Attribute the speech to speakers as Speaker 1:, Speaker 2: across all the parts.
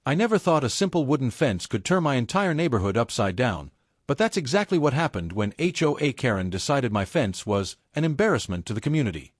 Speaker 1: I never thought a simple wooden fence could turn my entire neighborhood upside down, but that's exactly what happened when HOA Karen decided my fence was an embarrassment to the community.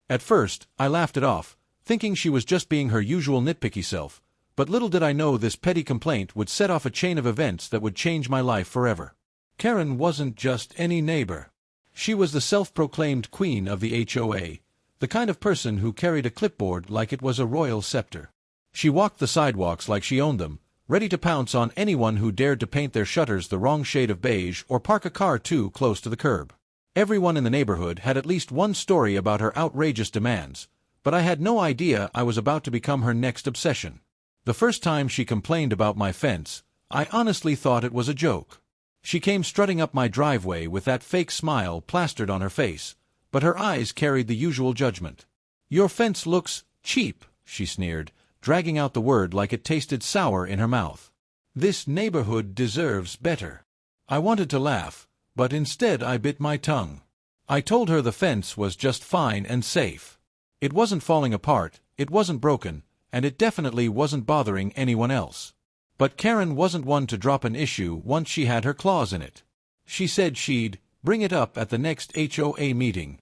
Speaker 1: At first, I laughed it off, thinking she was just being her usual nitpicky self, but little did I know this petty complaint would set off a chain of events that would change my life forever. Karen wasn't just any neighbor. She was the self-proclaimed queen of the HOA, the kind of person who carried a clipboard like it was a royal scepter. She walked the sidewalks like she owned them, ready to pounce on anyone who dared to paint their shutters the wrong shade of beige or park a car too close to the curb. Everyone in the neighborhood had at least one story about her outrageous demands, but I had no idea I was about to become her next obsession. The first time she complained about my fence, I honestly thought it was a joke. She came strutting up my driveway with that fake smile plastered on her face, but her eyes carried the usual judgment. "Your fence looks cheap," she sneered, dragging out the word like it tasted sour in her mouth. "This neighborhood deserves better." I wanted to laugh, but instead I bit my tongue. I told her the fence was just fine and safe. It wasn't falling apart, it wasn't broken, and it definitely wasn't bothering anyone else. But Karen wasn't one to drop an issue once she had her claws in it. She said she'd bring it up at the next HOA meeting.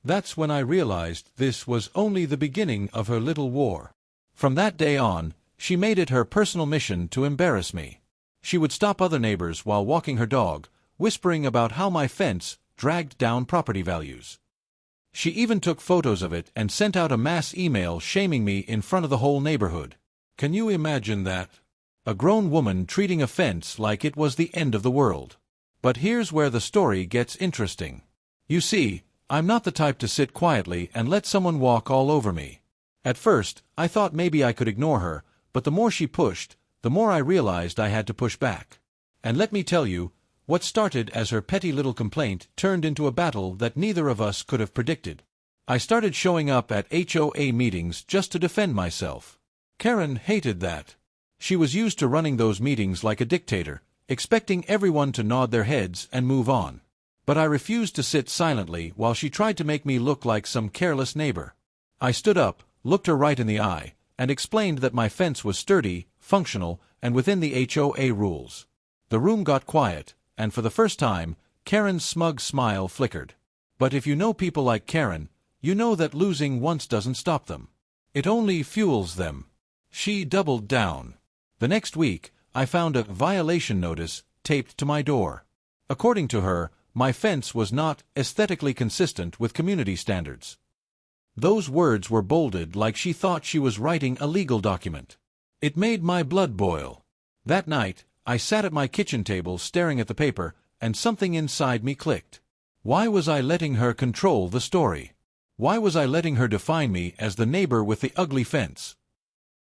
Speaker 1: That's when I realized this was only the beginning of her little war. From that day on, she made it her personal mission to embarrass me. She would stop other neighbors while walking her dog, whispering about how my fence dragged down property values. She even took photos of it and sent out a mass email shaming me in front of the whole neighborhood. Can you imagine that? A grown woman treating a fence like it was the end of the world. But here's where the story gets interesting. You see, I'm not the type to sit quietly and let someone walk all over me. At first, I thought maybe I could ignore her, but the more she pushed, the more I realized I had to push back. And let me tell you, what started as her petty little complaint turned into a battle that neither of us could have predicted. I started showing up at HOA meetings just to defend myself. Karen hated that. She was used to running those meetings like a dictator, expecting everyone to nod their heads and move on. But I refused to sit silently while she tried to make me look like some careless neighbor. I stood up, looked her right in the eye, and explained that my fence was sturdy, functional, and within the HOA rules. The room got quiet, and for the first time, Karen's smug smile flickered. But if you know people like Karen, you know that losing once doesn't stop them. It only fuels them. She doubled down. The next week, I found a violation notice taped to my door. According to her, my fence was not aesthetically consistent with community standards. Those words were bolded like she thought she was writing a legal document. It made my blood boil. That night, I sat at my kitchen table staring at the paper, and something inside me clicked. Why was I letting her control the story? Why was I letting her define me as the neighbor with the ugly fence?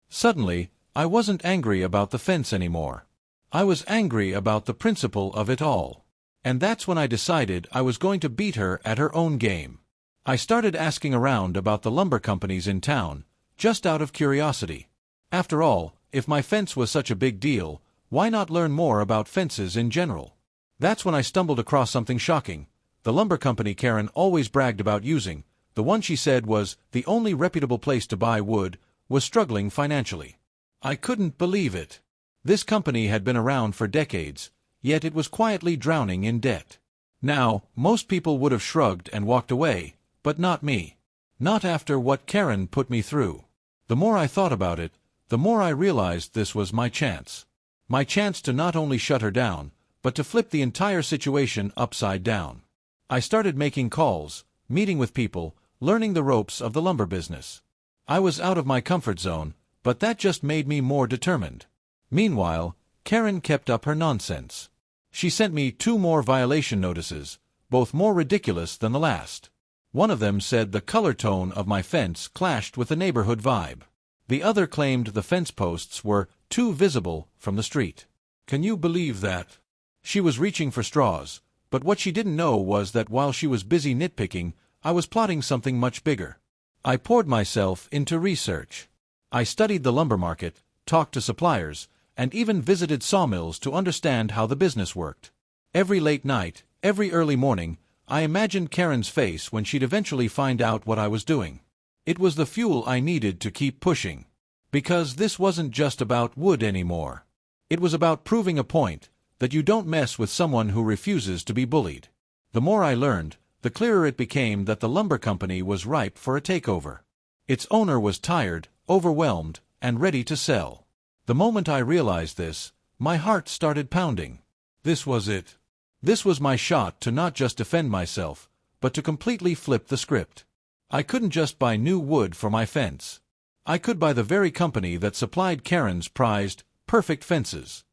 Speaker 1: Suddenly, I wasn't angry about the fence anymore. I was angry about the principle of it all. And that's when I decided I was going to beat her at her own game. I started asking around about the lumber companies in town, just out of curiosity. After all, if my fence was such a big deal, why not learn more about fences in general? That's when I stumbled across something shocking. The lumber company Karen always bragged about using, the one she said was the only reputable place to buy wood, was struggling financially. I couldn't believe it. This company had been around for decades, yet it was quietly drowning in debt. Now, most people would have shrugged and walked away, but not me. Not after what Karen put me through. The more I thought about it, the more I realized this was my chance. My chance to not only shut her down, but to flip the entire situation upside down. I started making calls, meeting with people, learning the ropes of the lumber business. I was out of my comfort zone, but that just made me more determined. Meanwhile, Karen kept up her nonsense. She sent me 2 more violation notices, both more ridiculous than the last. One of them said the color tone of my fence clashed with the neighborhood vibe. The other claimed the fence posts were too visible from the street. Can you believe that? She was reaching for straws, but what she didn't know was that while she was busy nitpicking, I was plotting something much bigger. I poured myself into research. I studied the lumber market, talked to suppliers, and even visited sawmills to understand how the business worked. Every late night, every early morning, I imagined Karen's face when she'd eventually find out what I was doing. It was the fuel I needed to keep pushing. Because this wasn't just about wood anymore. It was about proving a point, that you don't mess with someone who refuses to be bullied. The more I learned, the clearer it became that the lumber company was ripe for a takeover. Its owner was tired, overwhelmed, and ready to sell. The moment I realized this, my heart started pounding. This was it. This was my shot to not just defend myself, but to completely flip the script. I couldn't just buy new wood for my fence. I could buy the very company that supplied Karen's prized, perfect fences.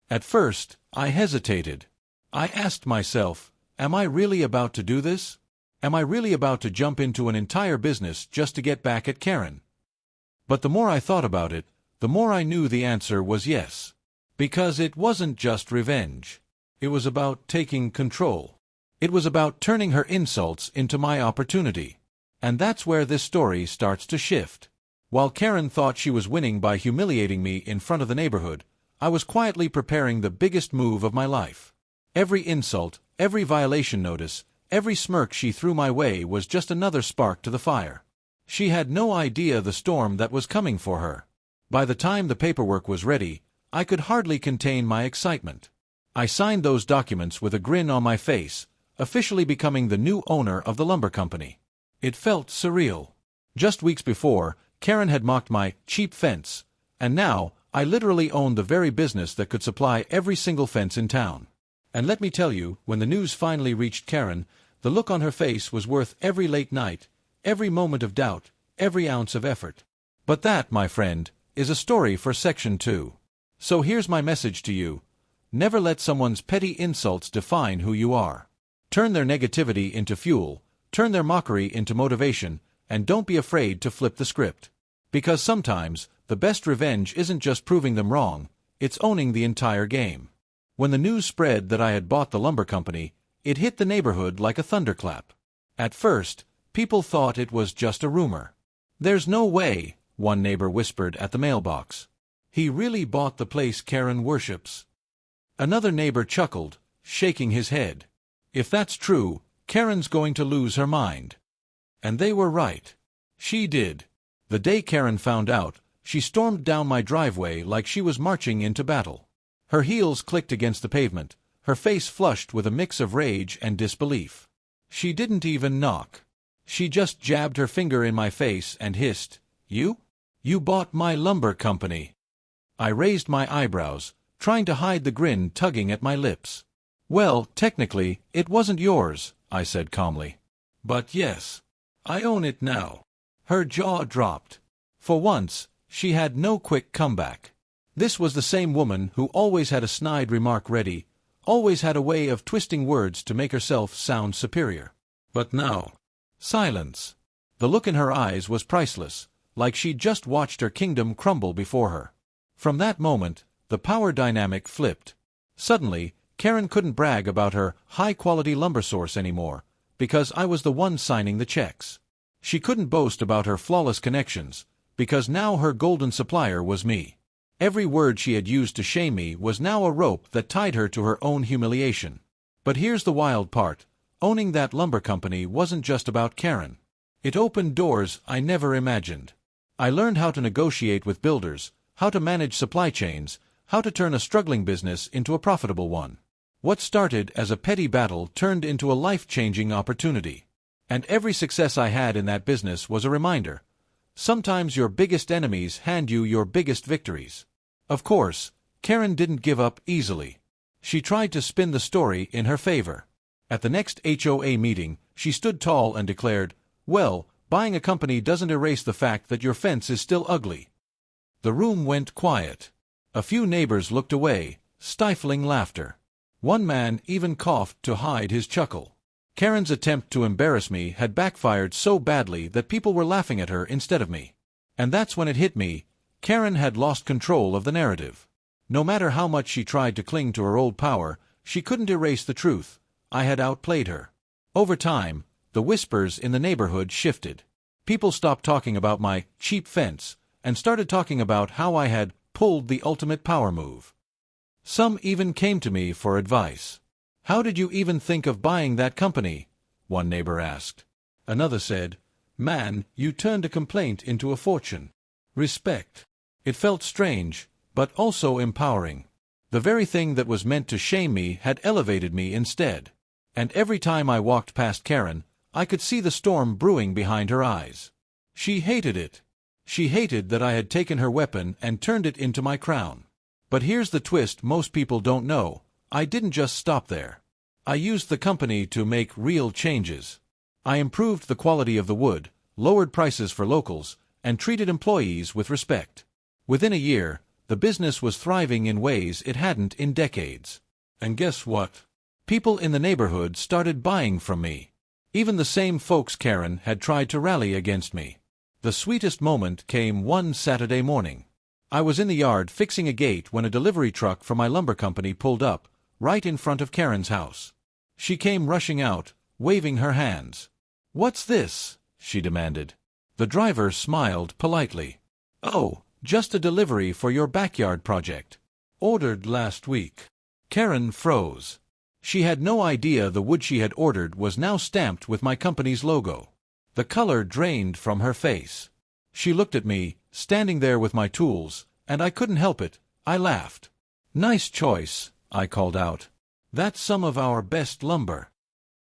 Speaker 1: At first, I hesitated. I asked myself, am I really about to do this? Am I really about to jump into an entire business just to get back at Karen? But the more I thought about it, the more I knew the answer was yes. Because it wasn't just revenge. It was about taking control. It was about turning her insults into my opportunity. And that's where this story starts to shift. While Karen thought she was winning by humiliating me in front of the neighborhood, I was quietly preparing the biggest move of my life. Every insult, every violation notice, every smirk she threw my way was just another spark to the fire. She had no idea the storm that was coming for her. By the time the paperwork was ready, I could hardly contain my excitement. I signed those documents with a grin on my face, officially becoming the new owner of the lumber company. It felt surreal. Just weeks before, Karen had mocked my cheap fence, and now I literally owned the very business that could supply every single fence in town. And let me tell you, when the news finally reached Karen, the look on her face was worth every late night, every moment of doubt, every ounce of effort. But that, my friend, is a story for Section 2. So here's my message to you. Never let someone's petty insults define who you are. Turn their negativity into fuel, turn their mockery into motivation, and don't be afraid to flip the script. Because sometimes, the best revenge isn't just proving them wrong, it's owning the entire game. When the news spread that I had bought the lumber company, it hit the neighborhood like a thunderclap. At first, people thought it was just a rumor. "There's no way," one neighbor whispered at the mailbox. "He really bought the place Karen worships." Another neighbor chuckled, shaking his head. "If that's true, Karen's going to lose her mind." And they were right. She did. The day Karen found out, she stormed down my driveway like she was marching into battle. Her heels clicked against the pavement, her face flushed with a mix of rage and disbelief. She didn't even knock. She just jabbed her finger in my face and hissed, "You? You bought my lumber company." I raised my eyebrows, trying to hide the grin tugging at my lips. "Well, technically, it wasn't yours," I said calmly. "But yes, I own it now." Her jaw dropped. For once, she had no quick comeback. This was the same woman who always had a snide remark ready, always had a way of twisting words to make herself sound superior. But now, silence. The look in her eyes was priceless, like she'd just watched her kingdom crumble before her. From that moment, the power dynamic flipped. Suddenly, Karen couldn't brag about her high-quality lumber source anymore, because I was the one signing the checks. She couldn't boast about her flawless connections, because now her golden supplier was me. Every word she had used to shame me was now a rope that tied her to her own humiliation. But here's the wild part. Owning that lumber company wasn't just about Karen. It opened doors I never imagined. I learned how to negotiate with builders, how to manage supply chains, how to turn a struggling business into a profitable one. What started as a petty battle turned into a life-changing opportunity. And every success I had in that business was a reminder. Sometimes your biggest enemies hand you your biggest victories. Of course, Karen didn't give up easily. She tried to spin the story in her favor. At the next HOA meeting, she stood tall and declared, "Well, buying a company doesn't erase the fact that your fence is still ugly." The room went quiet. A few neighbors looked away, stifling laughter. One man even coughed to hide his chuckle. Karen's attempt to embarrass me had backfired so badly that people were laughing at her instead of me. And that's when it hit me. Karen had lost control of the narrative. No matter how much she tried to cling to her old power, she couldn't erase the truth. I had outplayed her. Over time, the whispers in the neighborhood shifted. People stopped talking about my cheap fence and started talking about how I had pulled the ultimate power move. Some even came to me for advice. "How did you even think of buying that company?" one neighbor asked. Another said, "Man, you turned a complaint into a fortune." Respect. It felt strange, but also empowering. The very thing that was meant to shame me had elevated me instead. And every time I walked past Karen, I could see the storm brewing behind her eyes. She hated it. She hated that I had taken her weapon and turned it into my crown. But here's the twist most people don't know. I didn't just stop there. I used the company to make real changes. I improved the quality of the wood, lowered prices for locals, and treated employees with respect. Within a year, the business was thriving in ways it hadn't in decades. And guess what? People in the neighborhood started buying from me. Even the same folks Karen had tried to rally against me. The sweetest moment came one Saturday morning. I was in the yard fixing a gate when a delivery truck from my lumber company pulled up, right in front of Karen's house. She came rushing out, waving her hands. "What's this?" she demanded. The driver smiled politely. "Oh, just a delivery for your backyard project. Ordered last week." Karen froze. She had no idea the wood she had ordered was now stamped with my company's logo. The color drained from her face. She looked at me, standing there with my tools, and I couldn't help it. I laughed. "Nice choice," I called out. "That's some of our best lumber."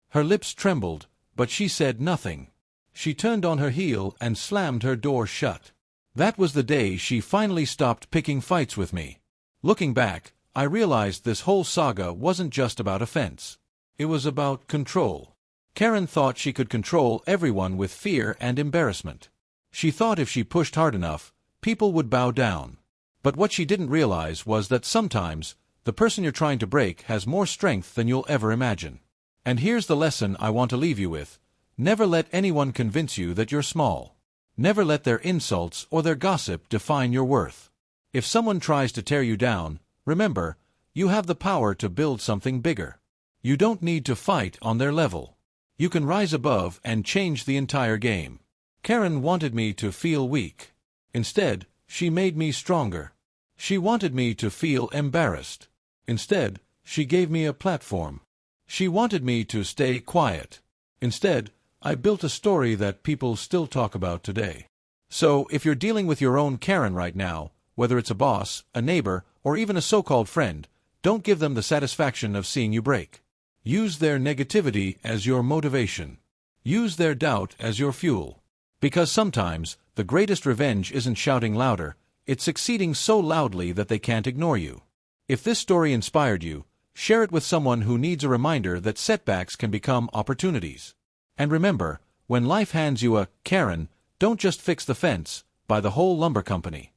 Speaker 1: Her lips trembled, but she said nothing. She turned on her heel and slammed her door shut. That was the day she finally stopped picking fights with me. Looking back, I realized this whole saga wasn't just about a fence. It was about control. Karen thought she could control everyone with fear and embarrassment. She thought if she pushed hard enough, people would bow down. But what she didn't realize was that sometimes, the person you're trying to break has more strength than you'll ever imagine. And here's the lesson I want to leave you with. Never let anyone convince you that you're small. Never let their insults or their gossip define your worth. If someone tries to tear you down, remember, you have the power to build something bigger. You don't need to fight on their level. You can rise above and change the entire game. Karen wanted me to feel weak. Instead, she made me stronger. She wanted me to feel embarrassed. Instead, she gave me a platform. She wanted me to stay quiet. Instead, I built a story that people still talk about today. So, if you're dealing with your own Karen right now, whether it's a boss, a neighbor, or even a so-called friend, don't give them the satisfaction of seeing you break. Use their negativity as your motivation. Use their doubt as your fuel. Because sometimes, the greatest revenge isn't shouting louder, it's succeeding so loudly that they can't ignore you. If this story inspired you, share it with someone who needs a reminder that setbacks can become opportunities. And remember, when life hands you a Karen, don't just fix the fence, buy the whole lumber company.